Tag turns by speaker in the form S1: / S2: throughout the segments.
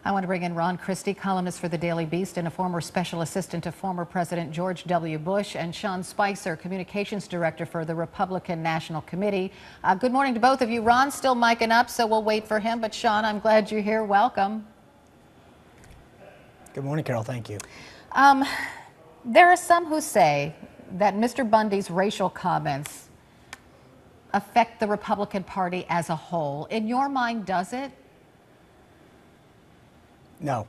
S1: I want to bring in Ron Christie, columnist for the Daily Beast and a former special assistant to former President George W. Bush, and Sean Spicer, communications director for the Republican National Committee. Good morning to both of you. Ron's still micing up, so we'll wait for him. But Sean, I'm glad you're here. Welcome.
S2: Good morning, Carol. Thank you.
S1: There are some who say that Mr. Bundy's racial comments affect the Republican Party as a whole. In your mind, does it?
S2: No.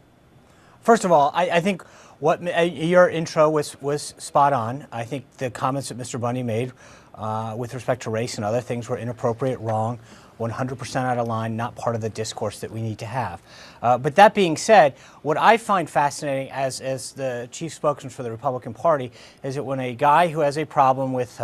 S2: First of all, I think what your intro was spot on. I think the comments that Mr. Bundy made with respect to race and other things were inappropriate, wrong, 100% out of line, not part of the discourse that we need to have. But that being said, what I find fascinating as the chief spokesman for the Republican Party is that when a guy who has a problem with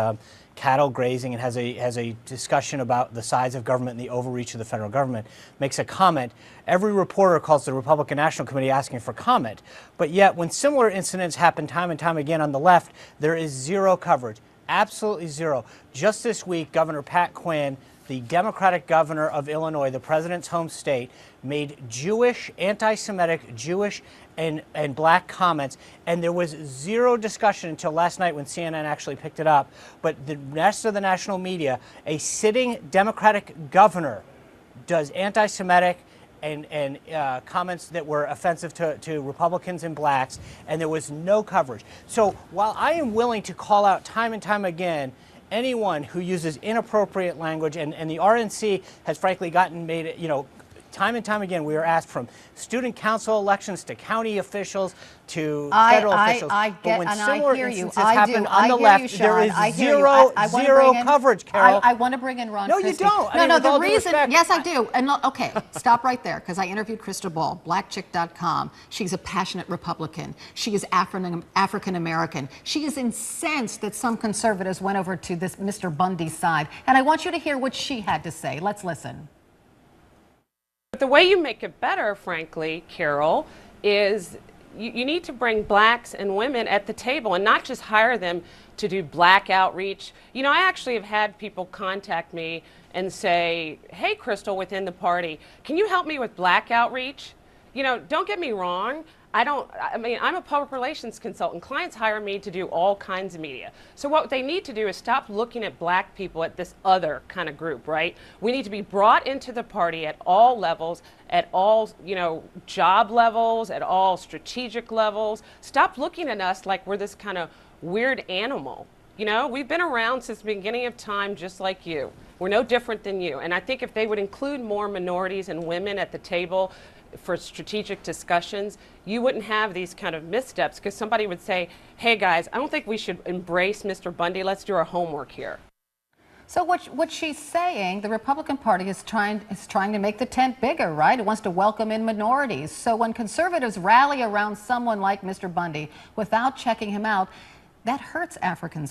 S2: cattle grazing and has a discussion about the size of government and the overreach of the federal government makes a comment, every reporter calls the Republican National Committee asking for comment. But yet when similar incidents happen time and time again on the left, there is zero coverage, absolutely zero. Just this week, Governor Pat Quinn, the Democratic governor of Illinois, the president's home state, made Jewish, anti-Semitic, Jewish and black comments, and there was zero discussion until last night when CNN actually picked it up. But the rest of the national media, a sitting Democratic governor does anti-Semitic and comments that were offensive to Republicans and blacks, and there was no coverage. So while I am willing to call out time and time again anyone who uses inappropriate language, and the RNC has frankly made, time and time again, we are asked from student council elections to county officials to federal officials.
S1: But
S2: when similar instances happen
S1: on
S2: the left, there is zero coverage, Carol.
S1: I want to bring in Ron Christie.
S2: You don't.
S1: No, the reason, yes, I do. And okay, stop right there, because I interviewed Krista Ball, blackchick.com. She's a passionate Republican. She is African American. She is incensed that some conservatives went over to this Mr. Bundy side. And I want you to hear what she had to say. Let's listen.
S3: The way you make it better, frankly, Carol, is you need to bring blacks and women at the table and not just hire them to do black outreach. I actually have had people contact me and say, hey, Crystal, within the party, can you help me with black outreach? Don't get me wrong. I'm a public relations consultant. Clients hire me to do all kinds of media. So what they need to do is stop looking at black people at this other kind of group, right? We need to be brought into the party at all levels, at all, job levels, at all strategic levels. Stop looking at us like we're this kind of weird animal. We've been around since the beginning of time just like you. We're no different than you. And I think if they would include more minorities and women at the table for strategic discussions, you wouldn't have these kind of missteps, because somebody would say, hey guys, I don't think we should embrace Mr. Bundy. Let's do our homework here.
S1: So what she's saying, the Republican Party is trying to make the tent bigger, right? It wants to welcome in minorities. So when conservatives rally around someone like Mr. Bundy without checking him out, that hurts African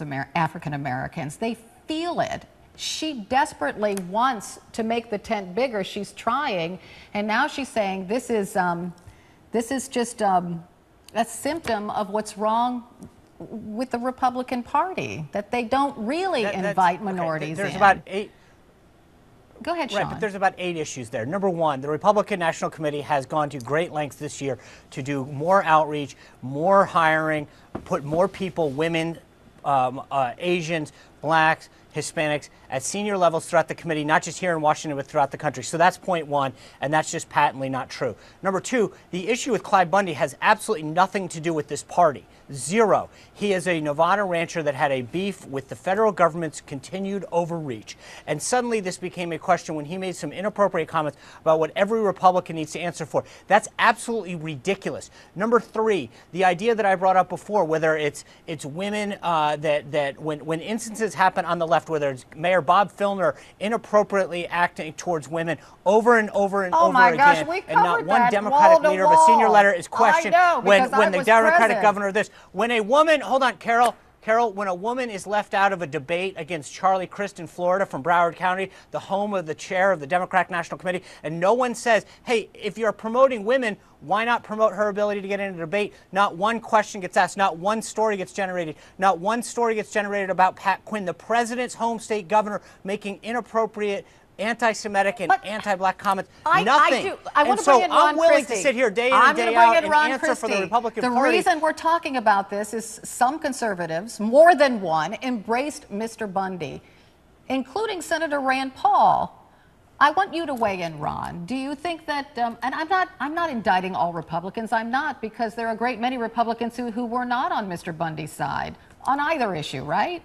S1: Americans. They feel it. She desperately wants to make the tent bigger. She's trying, and now she's saying this is just a symptom of what's wrong with the Republican Party, that they don't really invite minorities
S2: There's
S1: in.
S2: About 8.
S1: Go ahead, Sean.
S2: Right, but there's about 8 issues there. Number one, the Republican National Committee has gone to great lengths this year to do more outreach, more hiring, put more people, women, Asians, blacks, Hispanics at senior levels throughout the committee, not just here in Washington, but throughout the country. So that's point one, and that's just patently not true. Number two, the issue with Clyde Bundy has absolutely nothing to do with this party. Zero. He is a Nevada rancher that had a beef with the federal government's continued overreach. And suddenly this became a question when he made some inappropriate comments about what every Republican needs to answer for. That's absolutely ridiculous. Number three, the idea that I brought up before, whether it's women that when instances happen on the left, whether it's Mayor Bob Filner inappropriately acting towards women over and over and over again, and not one Democratic leader of a senior letter is questioned when the Democratic governor of this. When a woman, hold on, Carol, when a woman is left out of a debate against Charlie Crist in Florida from Broward County, the home of the chair of the Democratic National Committee, and no one says, hey, if you're promoting women, why not promote her ability to get into a debate? Not one question gets asked, not one story gets generated, not one story gets generated about Pat Quinn, the president's home state governor, making inappropriate anti-Semitic and
S1: But
S2: anti-black comments.
S1: I
S2: Nothing.
S1: do. I want
S2: and
S1: to
S2: so
S1: bring in Ron
S2: I'm willing
S1: Christie.
S2: to sit here day in
S1: I'm
S2: and day
S1: gonna bring
S2: out
S1: in
S2: and
S1: Ron
S2: answer for the
S1: Christie.
S2: Republican
S1: The
S2: Party.
S1: reason we're talking about this is some conservatives, more than one, embraced Mr. Bundy, including Senator Rand Paul. I want you to weigh in, Ron. Do you think that, and I'm not indicting all Republicans, I'm not, because there are a great many Republicans who were not on Mr. Bundy's side on either issue, right?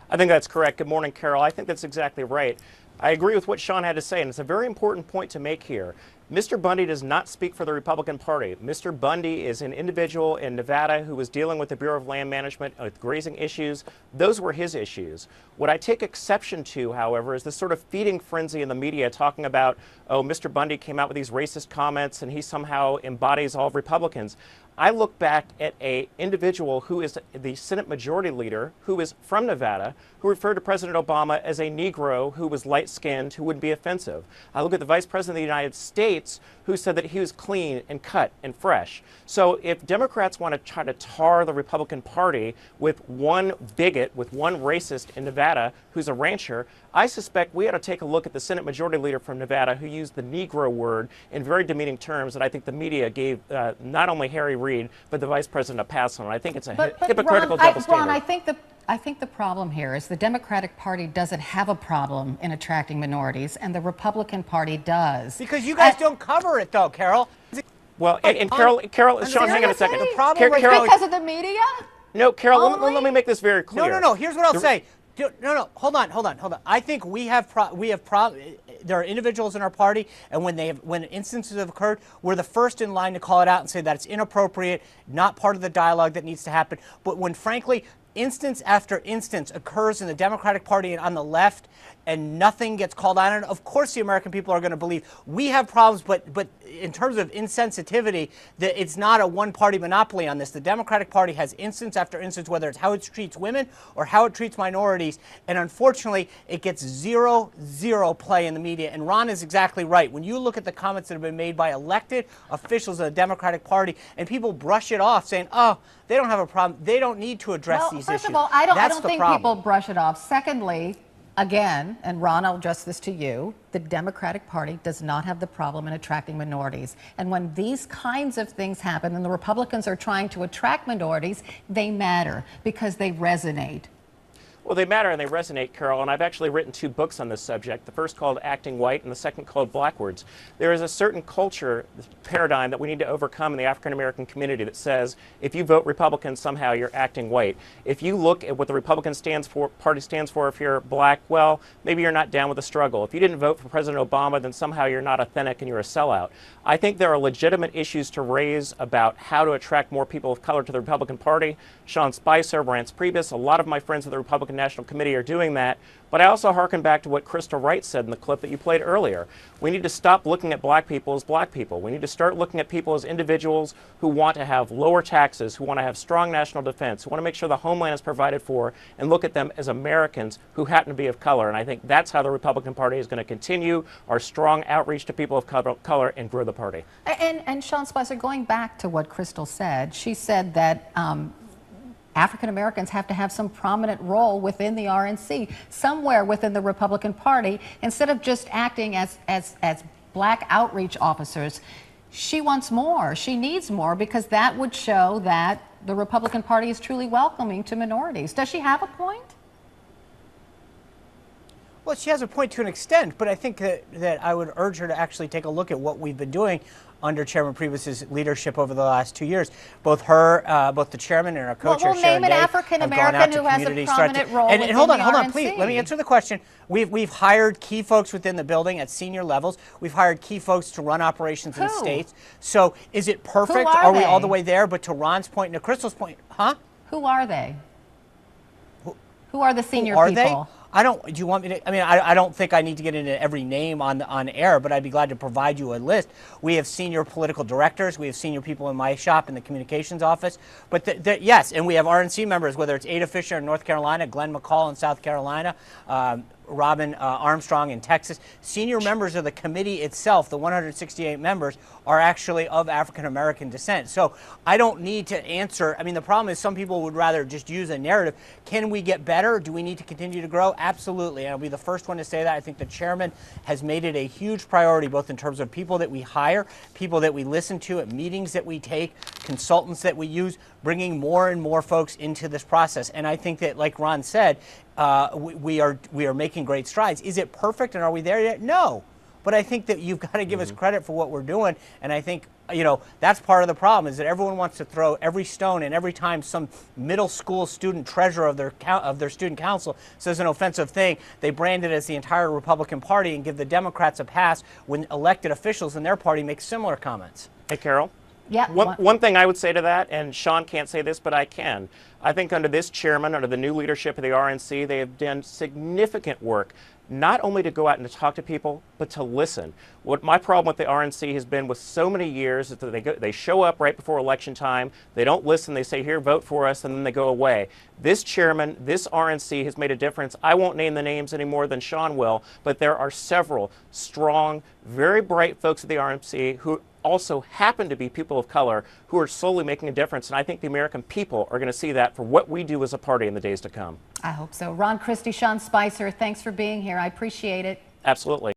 S4: I think that's correct. Good morning, Carol. I think that's exactly right. I agree with what Sean had to say, and it's a very important point to make here. Mr. Bundy does not speak for the Republican Party. Mr. Bundy is an individual in Nevada who was dealing with the Bureau of Land Management with grazing issues. Those were his issues. What I take exception to, however, is this sort of feeding frenzy in the media talking about, oh, Mr. Bundy came out with these racist comments and he somehow embodies all of Republicans. I look back at an individual who is the Senate Majority Leader, who is from Nevada, who referred to President Obama as a Negro who was light-skinned, who wouldn't be offensive. I look at the Vice President of the United States, who said that he was clean and cut and fresh. So if Democrats want to try to tar the Republican Party with one bigot, with one racist in Nevada who's a rancher, I suspect we ought to take a look at the Senate Majority Leader from Nevada who used the Negro word in very demeaning terms that I think the media gave not only Harry Reid, but the Vice President a pass on. I think it's a hypocritical double standard.
S1: Ron, I think the problem here is the Democratic Party doesn't have a problem in attracting minorities, and the Republican Party does.
S2: Because you guys don't cover it, though, Carol.
S4: Well, and Carol, Sean, hang on a second.
S1: Seriously?
S2: The problem right
S4: Carol,
S1: Because of the media?
S4: no, Carol,
S1: Only?
S4: let me make this very clear.
S2: No. Here's what I'll say. No. Hold on. I think there are individuals in our party, and when instances have occurred, we're the first in line to call it out and say that it's inappropriate, not part of the dialogue that needs to happen. But when, frankly, instance after instance occurs in the Democratic Party and on the left, and nothing gets called out on it, of course the American people are going to believe we have problems, but in terms of insensitivity, that it's not a one-party monopoly on this. The Democratic Party has instance after instance, whether it's how it treats women or how it treats minorities, and unfortunately, it gets zero play in the media. And Ron is exactly right. When you look at the comments that have been made by elected officials of the Democratic Party, and people brush it off saying, oh, they don't have a problem, they don't need to address these issues.
S1: First of all, I
S2: That's
S1: don't
S2: the
S1: think
S2: problem.
S1: people brush it off. Secondly, again, and Ron, I'll address this to you, the Democratic Party does not have the problem in attracting minorities. And when these kinds of things happen and the Republicans are trying to attract minorities, they matter because they resonate.
S4: Well, they matter and they resonate, Carol, and I've actually written 2 books on this subject, the first called Acting White and the second called Blackwards. There is a certain culture paradigm that we need to overcome in the African-American community that says if you vote Republican, somehow you're acting white. If you look at what the Republican Party stands for, if you're black, well, maybe you're not down with the struggle. If you didn't vote for President Obama, then somehow you're not authentic and you're a sellout. I think there are legitimate issues to raise about how to attract more people of color to the Republican Party. Sean Spicer, Reince Priebus, a lot of my friends of the Republican National Committee are doing that. But I also hearken back to what Crystal Wright said in the clip that you played earlier. We need to stop looking at black people as black people. We need to start looking at people as individuals who want to have lower taxes, who want to have strong national defense, who want to make sure the homeland is provided for, and look at them as Americans who happen to be of color. And I think that's how the Republican Party is going to continue our strong outreach to people of color and grow the party.
S1: And Sean Spicer, going back to what Crystal said, she said that African Americans have to have some prominent role within the RNC, somewhere within the Republican Party, instead of just acting as black outreach officers. She wants more. She needs more because that would show that the Republican Party is truly welcoming to minorities. Does she have a point?
S2: Well, she has a point to an extent, but I think that I would urge her to actually take a look at what we've been doing under Chairman Priebus's leadership over the last 2 years. Both the chairman and our co-chair,
S1: Well,
S2: Sharon
S1: name an
S2: Day,
S1: African
S2: have gone out
S1: American
S2: to
S1: who has a
S2: communities,
S1: prominent role
S2: and
S1: within
S2: hold
S1: the
S2: on, please.
S1: RNC.
S2: Let me answer the question. We've hired key folks within the building at senior levels. We've hired key folks to run operations in
S1: Who?
S2: states. So is it perfect?
S1: Who are
S2: we all
S1: they?
S2: the way there? But to Ron's point and to Crystal's point, huh?
S1: Who are they? Who are the senior
S2: Are
S1: people?
S2: they? Do you want me to? I mean, I don't think I need to get into every name on air, but I'd be glad to provide you a list. We have senior political directors. We have senior people in my shop in the communications office. But yes, and we have RNC members, whether it's Ada Fisher in North Carolina, Glenn McCall in South Carolina, Robin Armstrong in Texas. Senior members of the committee itself, the 168 members, are actually of African American descent. So I don't need to answer. I mean, the problem is some people would rather just use a narrative. Can we get better? Do we need to continue to grow? Absolutely. And I'll be the first one to say that. I think the chairman has made it a huge priority, both in terms of people that we hire, people that we listen to at meetings that we take, consultants that we use, bringing more and more folks into this process. And I think that, like Ron said, we are making great strides. Is it perfect, and are we there yet? No. But I think that you've got to give us credit for what we're doing. And I think, that's part of the problem, is that everyone wants to throw every stone, and every time some middle school student treasurer of their student council says an offensive thing, they brand it as the entire Republican Party and give the Democrats a pass when elected officials in their party make similar comments.
S4: Hey, Carol.
S1: Yeah.
S4: One thing I would say to that, and Sean can't say this, but I can. I think under this chairman, under the new leadership of the RNC, they have done significant work, not only to go out and to talk to people, but to listen. What my problem with the RNC has been with so many years is that they show up right before election time, they don't listen, they say, here, vote for us, and then they go away. This chairman, this RNC has made a difference. I won't name the names any more than Sean will, but there are several strong, very bright folks at the RNC who also happen to be people of color who are slowly making a difference. And I think the American people are going to see that for what we do as a party in the days to come.
S1: I hope so. Ron Christie, Sean Spicer, thanks for being here. I appreciate it.
S4: Absolutely.